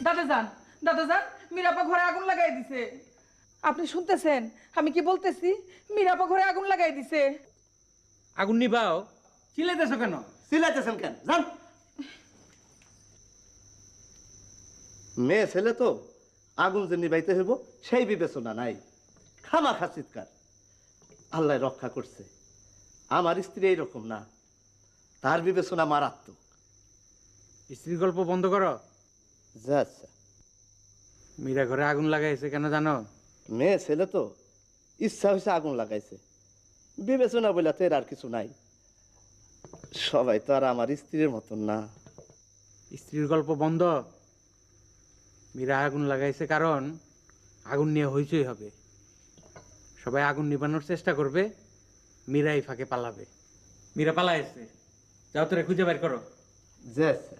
দাদাজান, দাদাজান, মীরাপা ঘরে আগুন লাগাই দিছে। আপনি শুনতেছেন আমি কি বলতেছি? মীরাপা ঘরে আগুন লাগাই দিছে। আগুন নিবাও, চিল্লাইতেছো কেন? চিল্লাইতেছেন কেন? জান, মেয়ে ছেলে তো, আগুন যে নিবাইতে হইব সেই বিবেচনা নাই, খামাখা চিৎকার। আল্লাহ রক্ষা করছে, আমার স্ত্রী এইরকম না, তার বিবেচনা মারাত্মক। স্ত্রীর গল্প বন্ধ করো। যা আচ্ছা, মীরা ঘরে আগুন লাগাইছে কেন জানো? মেয়ে ছেলে তো, ইচ্ছা হয়েছে আগুন লাগাইছে, বিবেচনা বলে তো এর আর কিছু নাই। সবাই তো আর আমার স্ত্রীর মতন না। স্ত্রীর গল্প বন্ধ। মীরা আগুন লাগাইছে কারণ আগুন নিয়ে হইচই হবে, সবাই আগুন নিবানোর চেষ্টা করবে, মীরা এই ফাঁকে পালাবে। মীরা পালাইছে, যাও তোরে খুঁজে বের করো। যে আচ্ছা,